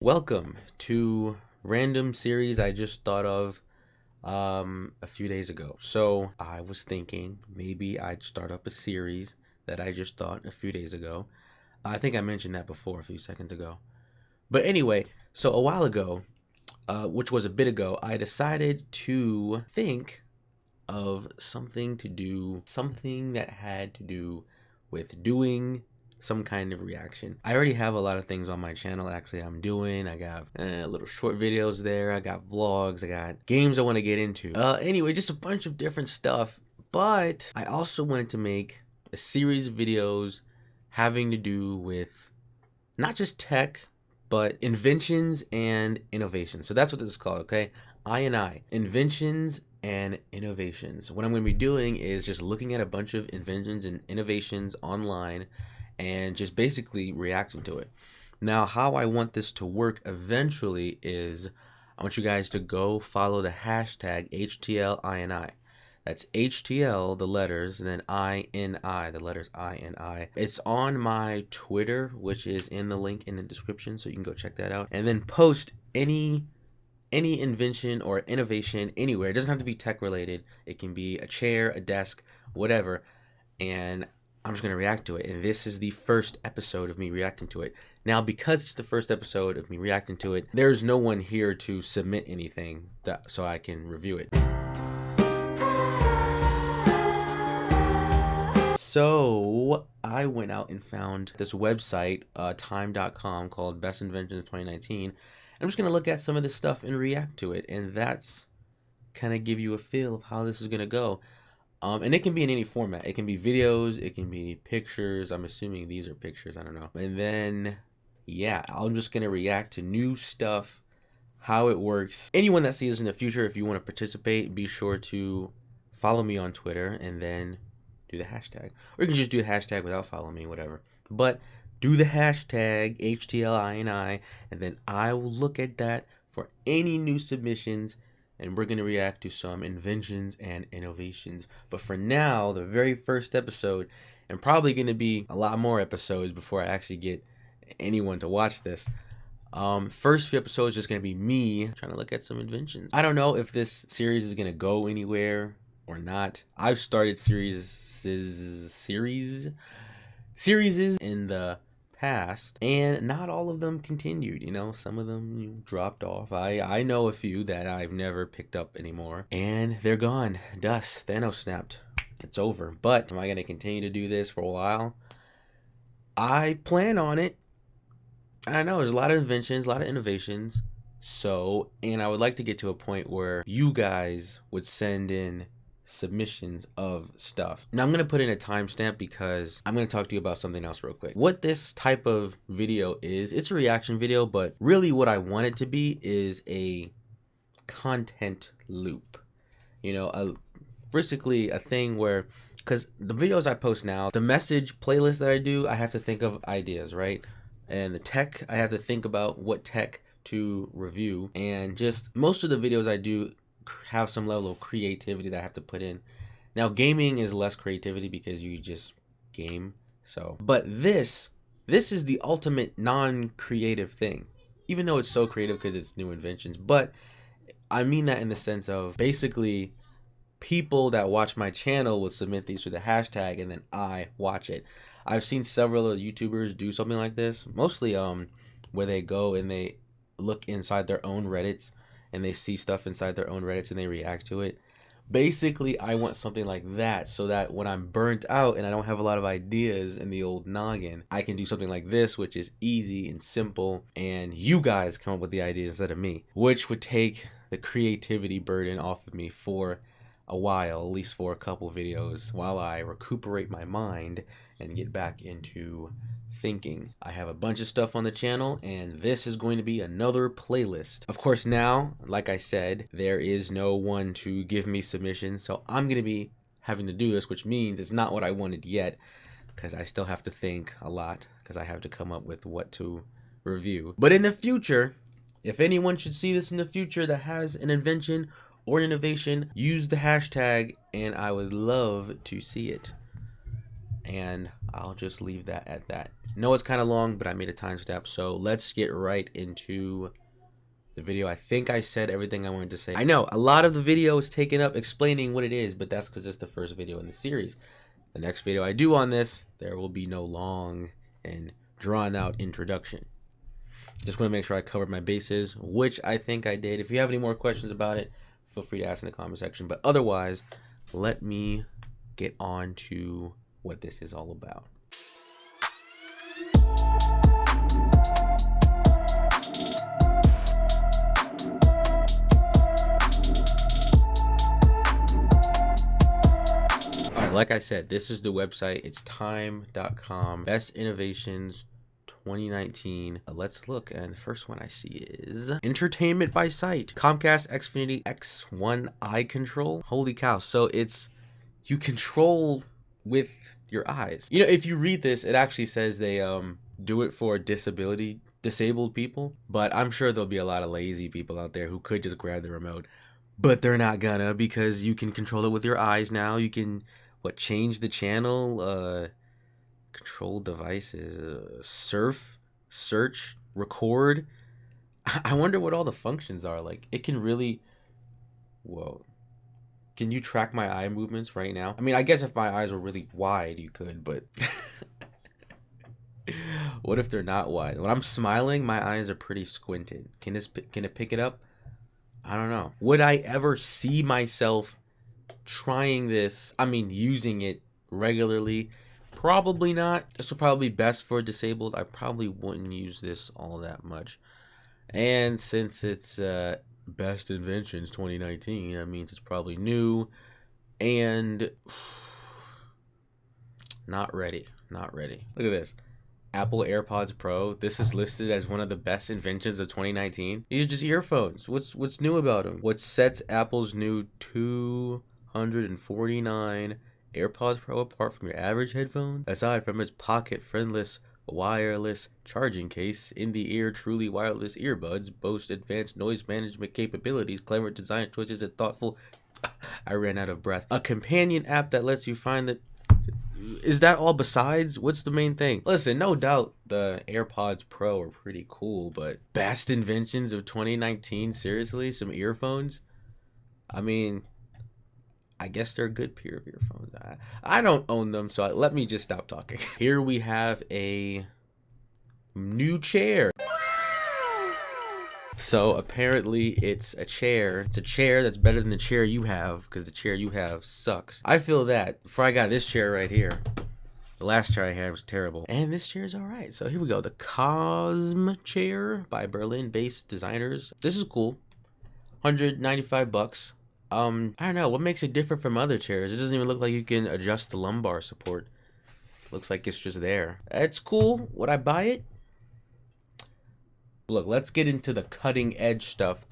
Welcome to random series I just thought of a few days ago. So I was thinking maybe I'd start up a series that I just thought a few days ago. I think I mentioned that before a few seconds ago. But anyway, so a while ago, which was a bit ago, I decided to think of something that had to do with doing some kind of reaction. I already have a lot of things on my channel actually I'm doing. I got little short videos there. I got vlogs. I got games I want to get into. Anyway, just a bunch of different stuff. But I also wanted to make a series of videos having to do with not just tech, but inventions and innovations. So that's what this is called, okay? I, inventions and innovations. What I'm going to be doing is just looking at a bunch of inventions and innovations online and just basically reacting to it. Now, how I want this to work eventually is I want you guys to go follow the hashtag HTLINI. That's HTL, the letters, and then INI, the letters INI. It's on my Twitter, which is in the link in the description, so you can go check that out. And then post any invention or innovation anywhere. It doesn't have to be tech related. It can be a chair, a desk, whatever. And I'm just going to react to it. And this is the first episode of me reacting to it. Now, because it's the first episode of me reacting to it, there's no one here to submit anything so I can review it. So I went out and found this website, Time.com, called Best Inventions 2019. I'm just going to look at some of this stuff and react to it. And that's kind of give you a feel of how this is going to go. And it can be in any format. It can be videos, it can be pictures. I'm assuming these are pictures, I don't know. And then, yeah, I'm just going to react to new stuff, how it works. Anyone that sees this in the future, if you want to participate, be sure to follow me on Twitter and then do the hashtag. Or you can just do the hashtag without following me, whatever. But do the hashtag HTLINI, and then I will look at that for any new submissions, and we're going to react to some inventions and innovations. But for now, the very first episode, and probably going to be a lot more episodes before I actually get anyone to watch this. First few episodes just going to be me trying to look at some inventions. I don't know if this series is going to go anywhere or not. I've started series in the past, and not all of them continued. You know, some of them dropped off. I know a few that I've never picked up anymore, and they're gone. Dust. Thanos snapped. It's over. But am I going to continue to do this for a while? I plan on it. I know there's a lot of inventions, a lot of innovations. So, and I would like to get to a point where you guys would send in submissions of stuff. Now I'm going to put in a timestamp because I'm going to talk to you about something else real quick. What this type of video is, it's a reaction video, but really what I want it to be is a content loop. You know, basically a thing where, because the videos I post now, the message playlist that I do, I have to think of ideas, right? And the tech, I have to think about what tech to review. And just most of the videos I do have some level of creativity that I have to put in. Now gaming is less creativity because you just game. So, but this is the ultimate non-creative thing, even though it's so creative because it's new inventions. But I mean that in the sense of basically people that watch my channel will submit these to the hashtag and then I watch it. I've seen several YouTubers do something like this, mostly where they go and they look inside their own Reddits and they see stuff inside their own Reddits and they react to it. Basically, I want something like that so that when I'm burnt out and I don't have a lot of ideas in the old noggin, I can do something like this, which is easy and simple, and you guys come up with the ideas instead of me, which would take the creativity burden off of me for a while, at least for a couple videos, while I recuperate my mind and get back into thinking. I have a bunch of stuff on the channel, and this is going to be another playlist. Of course, now, like I said, there is no one to give me submissions, so I'm going to be having to do this, which means it's not what I wanted yet, because I still have to think a lot, because I have to come up with what to review. But in the future, if anyone should see this in the future that has an invention or innovation, use the hashtag, and I would love to see it. and I'll just leave that at that. No, it's kind of long, but I made a timestamp, so let's get right into the video. I think I said everything I wanted to say. I know a lot of the video is taken up explaining what it is, but that's because it's the first video in the series. The next video I do on this, there will be no long and drawn out introduction. Just want to make sure I covered my bases, which I think I did. If you have any more questions about it, feel free to ask in the comment section. But otherwise, let me get on to what this is all about. All right, like I said, this is the website. It's time.com. Best Innovations 2019. Let's look, and the first one I see is entertainment by sight. Comcast Xfinity X1 eye control. Holy cow. So it's, you control with your eyes. You know, if you read this, it actually says they do it for disabled people, but I'm sure there'll be a lot of lazy people out there who could just grab the remote, but they're not gonna, because you can control it with your eyes now. You can change the channel, control devices, surf, search, record. I wonder what all the functions are. Like, it can really, whoa, can you track my eye movements right now? I mean, I guess if my eyes were really wide you could, but what if they're not wide? When I'm smiling, my eyes are pretty squinted. Can it pick it up? I don't know. Would I ever see myself trying this? I mean, using it regularly? Probably not. This will probably be best for disabled. I probably wouldn't use this all that much. And since it's Best Inventions 2019, that means it's probably new and not ready. Not ready. Look at this. Apple AirPods Pro. This is listed as one of the best inventions of 2019. These are just earphones. What's new about them? What sets Apple's new $249 AirPods Pro apart from your average headphone? Aside from its pocket-friendless wireless charging case, in-the-ear truly wireless earbuds boast advanced noise management capabilities, clever design choices, and thoughtful I ran out of breath. A companion app that lets you find the... Is that all besides? What's the main thing? Listen, no doubt the AirPods Pro are pretty cool, but best inventions of 2019? Seriously? Some earphones? I mean, I guess they're a good pair of earphones. I don't own them, so let me just stop talking. Here we have a new chair. So apparently it's a chair. It's a chair that's better than the chair you have, because the chair you have sucks. I feel that. Before I got this chair right here, the last chair I had was terrible. And this chair is alright. So here we go. The Cosm chair by Berlin-based designers. This is cool. 195 bucks. I don't know. What makes it different from other chairs? It doesn't even look like you can adjust the lumbar support. Looks like it's just there. It's cool. Would I buy it? Look, let's get into the cutting edge stuff.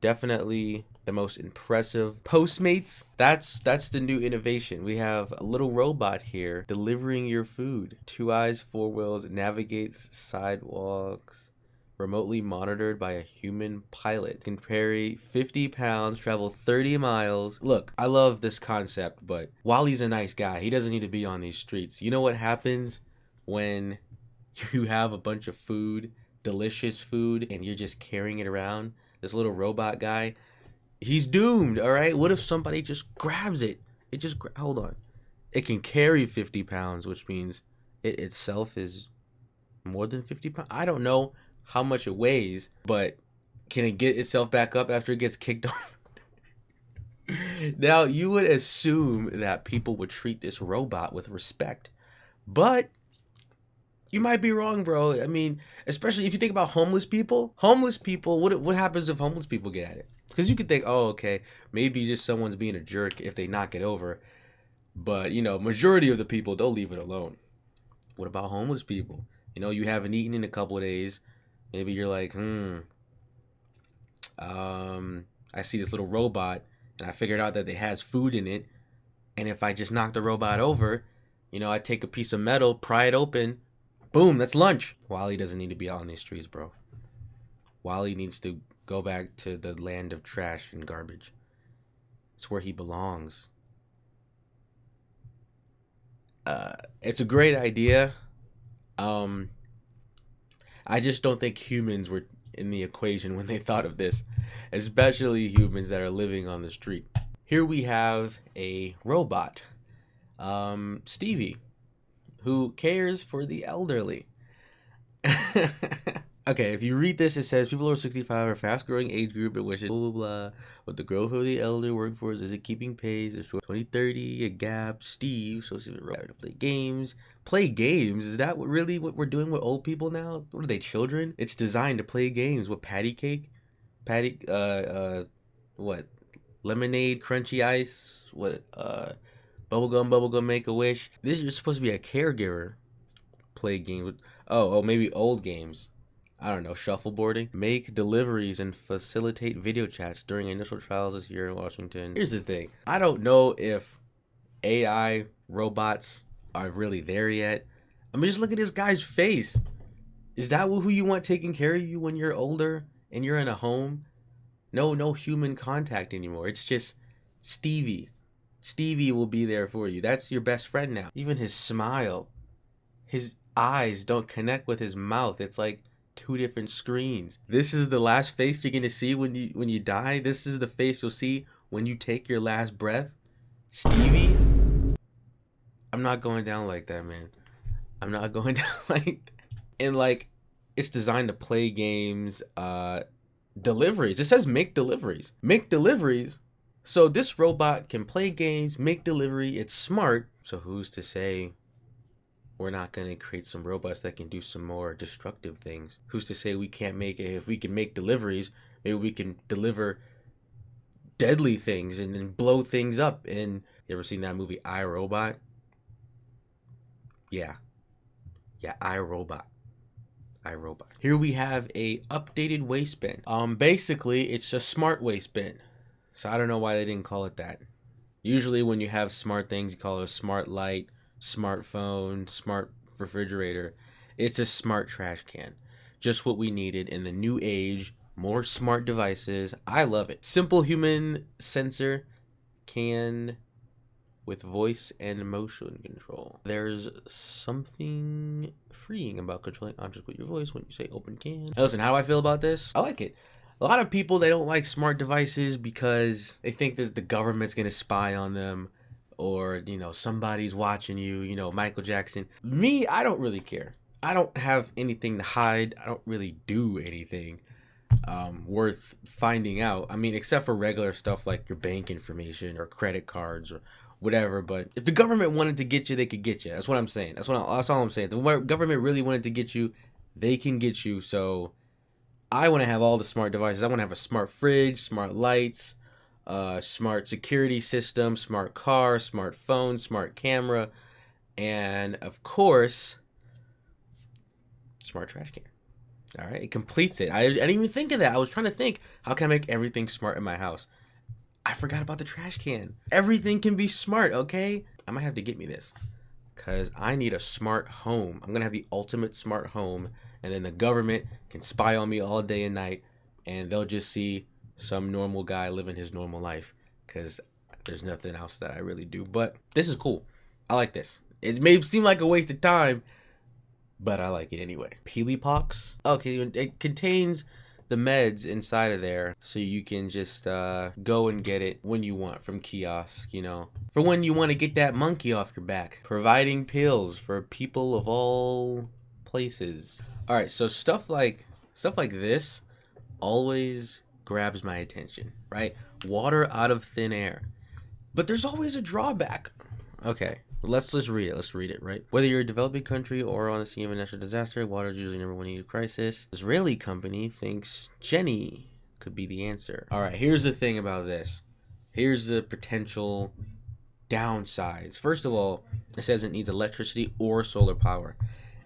Definitely the most impressive Postmates. That's the new innovation. We have a little robot here delivering your food. 2 eyes, 4 wheels, navigates sidewalks, remotely monitored by a human pilot. Can carry 50 pounds, travel 30 miles. Look, I love this concept, but Wally's a nice guy. He doesn't need to be on these streets. You know what happens when you have a bunch of food, delicious food, and you're just carrying it around? This little robot guy, he's doomed. All right, what if somebody just grabs it? Hold on, it can carry 50 pounds, which means it itself is more than 50 pounds. I don't know how much it weighs, but can it get itself back up after it gets kicked off? Now, you would assume that people would treat this robot with respect, but you might be wrong, bro. I mean, especially if you think about homeless people. What happens if homeless people get at it? Because you could think, oh, okay, maybe just someone's being a jerk if they knock it over. But, you know, majority of the people, they'll leave it alone. What about homeless people? You know, you haven't eaten in a couple of days. Maybe you're like, I see this little robot, and I figured out that it has food in it. And if I just knock the robot over, you know, I take a piece of metal, pry it open, boom, that's lunch. Wally doesn't need to be out on these streets, bro. Wally needs to go back to the land of trash and garbage. It's where he belongs. It's a great idea. Um, I just don't think humans were in the equation when they thought of this, especially humans that are living on the street. Here we have a robot, Stevie, who cares for the elderly. Okay, if you read this, it says people over 65 are a fast-growing age group in which blah blah blah. But the growth of the elder workforce isn't keeping pace. There's 2030 a gap. Steve, so to play games. Play games? Is that really what we're doing with old people now? What are they, children? It's designed to play games. What, patty cake? What? Lemonade, crunchy ice? What? Bubblegum, make a wish. This is supposed to be a caregiver. Play games with, maybe old games. I don't know, shuffleboarding. Make deliveries and facilitate video chats during initial trials this year in Washington. Here's the thing. I don't know if AI robots are really there yet. I mean, just look at this guy's face. Is that who you want taking care of you when you're older and you're in a home? No human contact anymore. It's just Stevie. Stevie will be there for you. That's your best friend now. Even his smile. His eyes don't connect with his mouth. It's like two different screens. This is the last face you're gonna see when you die. This is the face you'll see when you take your last breath. Stevie, I'm not going down like that, man. I'm not going down like, and like, it's designed to play games, deliveries. It says make deliveries. Make deliveries. So this robot can play games, make delivery. It's smart. So who's to say we're not going to create some robots that can do some more destructive things? Who's to say we can't make it? If we can make deliveries, maybe we can deliver deadly things and then blow things up. And you ever seen that movie I, Robot? Yeah, I, Robot. Here we have a updated waistband. Basically it's a smart waistband. So I don't know why they didn't call it that. Usually when you have smart things, you call it a smart light, smartphone, smart refrigerator. It's a smart trash can. Just what we needed in the new age. More smart devices. I love it. Simple human sensor can with voice and motion control. There's something freeing about controlling objects with your voice when you say open can. Now listen, how do I feel about this? I like it. A lot of people, they don't like smart devices because they think that the government's gonna spy on them, or somebody's watching you, Michael Jackson. Me, I don't really care. I don't have anything to hide. I don't really do anything worth finding out. I mean, except for regular stuff like your bank information or credit cards or whatever. But if the government wanted to get you, they could get you. That's what I'm saying. That's all I'm saying. If the government really wanted to get you, they can get you. So I want to have all the smart devices. I want to have a smart fridge, smart lights, smart security system, smart car, smart phone, smart camera, and of course, smart trash can. All right, it completes it. I didn't even think of that. I was trying to think, how can I make everything smart in my house? I forgot about the trash can. Everything can be smart, okay? I might have to get me this because I need a smart home. I'm gonna have the ultimate smart home, and then the government can spy on me all day and night, and they'll just see some normal guy living his normal life because there's nothing else that I really do. But this is cool. I like this. It may seem like a waste of time, but I like it anyway. Peely Pox. Okay, it contains the meds inside of there, so you can just go and get it when you want from kiosk, for when you want to get that monkey off your back. Providing pills for people of all places. All right, so stuff like this always grabs my attention, right? Water out of thin air. But there's always a drawback. Okay, let's read it. Let's read it, right? Whether you're a developing country or on the scene of a natural disaster, water is usually number one needed crisis. Israeli company thinks Jenny could be the answer. All right, here's the thing about this. Here's the potential downsides. First of all, it says it needs electricity or solar power.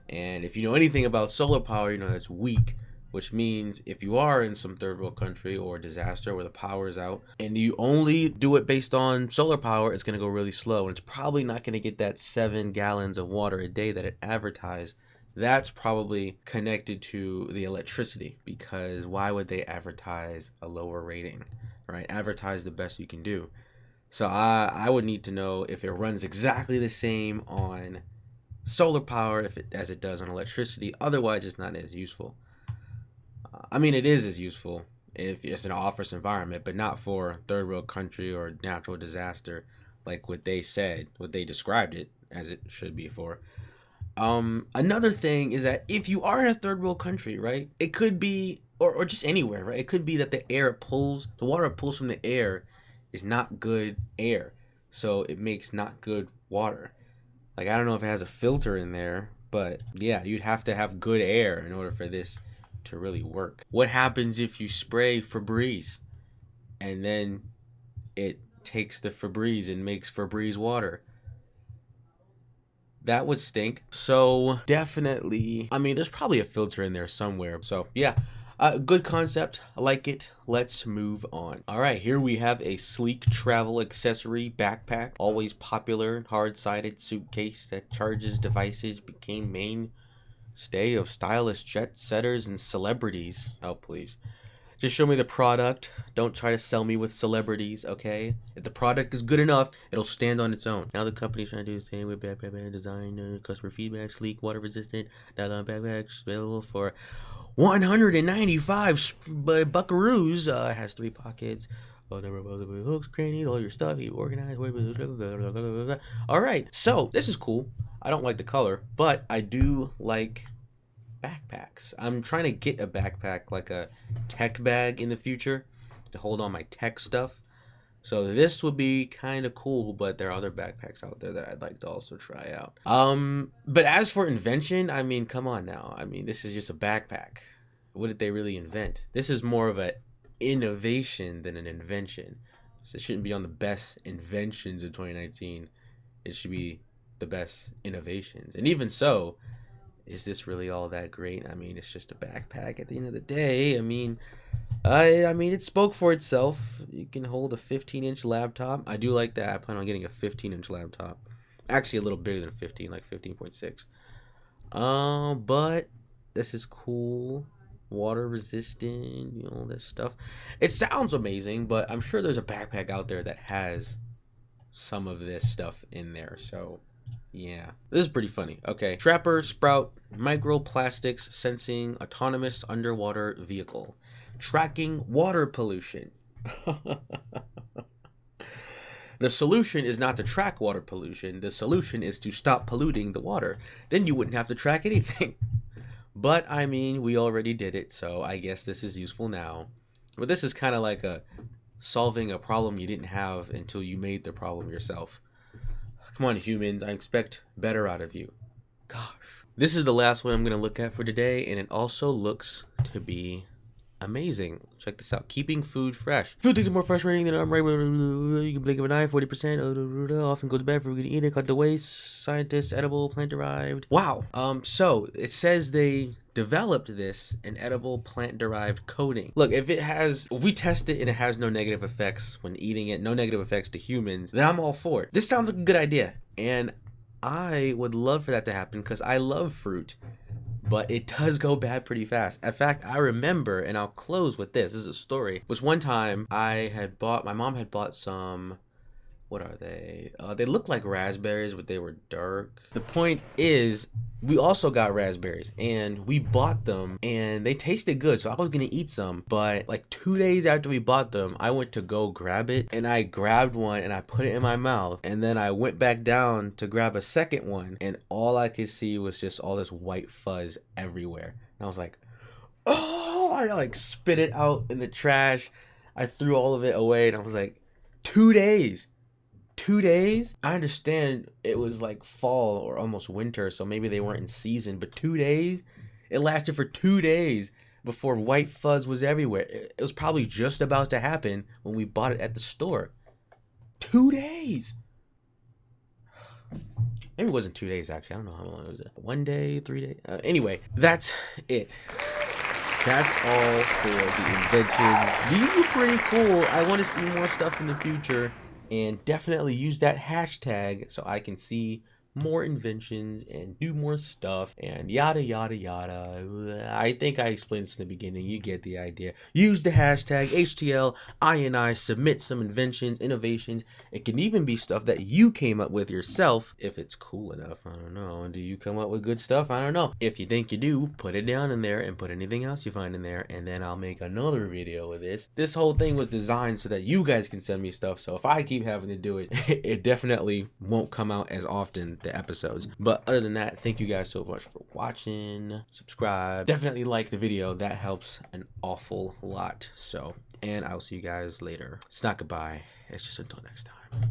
And if you know anything about solar power, you know it's weak, which means if you are in some third world country or disaster where the power is out and you only do it based on solar power, it's going to go really slow, and it's probably not going to get that 7 gallons of water a day that it advertised. That's probably connected to the electricity, because why would they advertise a lower rating, right? Advertise the best you can do. So I would need to know if it runs exactly the same on solar power as it does on electricity. Otherwise, it's not as useful. I mean, it is as useful if it's an office environment, but not for third world country or natural disaster, like what they said, what they described it as it should be for. Another thing is that if you are in a third world country, right, it could be, or just anywhere, right, it could be that the water it pulls from the air is not good air. So it makes not good water. Like, I don't know if it has a filter in there, but yeah, you'd have to have good air in order for this to really work. What happens if you spray Febreze and then it takes the Febreze and makes Febreze water? That would stink. So definitely, I mean, there's probably a filter in there somewhere. So yeah, good concept. I like it. Let's move on. All right, here we have a sleek travel accessory backpack. Always popular, hard-sided suitcase that charges devices became mainstay of stylish jet setters and celebrities. Oh, please. Just show me the product. Don't try to sell me with celebrities, okay? If the product is good enough, it'll stand on its own. Now the company's trying to do the same with backpack design, customer feedback, sleek, water resistant, nylon backpacks available for 195 buckaroos. Has 3 pockets. Hooks, crannies, all your stuff. You organize. All right, so this is cool. I don't like the color, but I do like backpacks. I'm trying to get a backpack, like a tech bag in the future, to hold on my tech stuff. So this would be kind of cool, but there are other backpacks out there that I'd like to also try out. But as for invention, I mean, come on now. I mean, this is just a backpack. What did they really invent? This is more of an innovation than an invention. So it shouldn't be on the best inventions of 2019. It should be the best innovations. And even so, is this really all that great? I mean, it's just a backpack at the end of the day. I mean, it spoke for itself. You can hold a 15-inch laptop. I do like that. I plan on getting a 15-inch laptop. Actually, a little bigger than 15, like 15.6. But this is cool. Water resistant, you know, all this stuff. It sounds amazing, but I'm sure there's a backpack out there that has some of this stuff in there. So yeah, this is pretty funny. Okay, Trapper Sprout microplastics sensing autonomous underwater vehicle tracking water pollution. The solution is not to track water pollution. The solution is to stop polluting the water. Then you wouldn't have to track anything. But I mean, we already did it, so I guess this is useful now. But this is kind of like solving a problem you didn't have until you made the problem yourself. Come on, humans, I expect better out of you. Gosh. This is the last one I'm going to look at for today, and it also looks to be amazing. Check this out. Keeping food fresh. Food takes a more fresh rating than I'm right. You can blink of an eye. 40% often goes bad for we can eat it. Cut the waste. Scientists, edible, plant derived. Wow. So it says they developed this in edible plant derived coating. Look, if we test it and it has no negative effects when eating it, no negative effects to humans, then I'm all for it. This sounds like a good idea, and I would love for that to happen because I love fruit. But it does go bad pretty fast. In fact, I remember, and I'll close with this. This is a story. Was one time my mom had bought some, what are they? They look like raspberries, but they were dark. The point is, we also got raspberries, and we bought them, and they tasted good, so I was gonna eat some. But like 2 days after we bought them, I went to go grab it, and I grabbed one, and I put it in my mouth, and then I went back down to grab a second one, and all I could see was just all this white fuzz everywhere. And I was like, oh, I like spit it out in the trash. I threw all of it away, and I was like, 2 days. 2 days? I understand it was like fall or almost winter, so maybe they weren't in season, but 2 days? It lasted for 2 days before white fuzz was everywhere. It was probably just about to happen when we bought it at the store. 2 days! Maybe it wasn't 2 days, actually. I don't know how long it was. 1 day, 3 days? Anyway, that's it. That's all for the inventions. These were pretty cool. I want to see more stuff in the future. And definitely use that hashtag so I can see more inventions and do more stuff and yada yada yada. I think I explained this in the beginning. You get the idea. Use the hashtag HTLINI, submit some inventions, innovations. It can even be stuff that you came up with yourself if it's cool enough. I don't know. Do you come up with good stuff? I don't know. If you think you do, put it down in there and put anything else you find in there, and then I'll make another video with this. This whole thing was designed so that you guys can send me stuff, so if I keep having to do it, it definitely won't come out as often, the episodes. But other than that, thank you guys so much for watching. Subscribe, definitely like the video. That helps an awful lot. So, and I'll see you guys later. It's not goodbye, it's just until next time.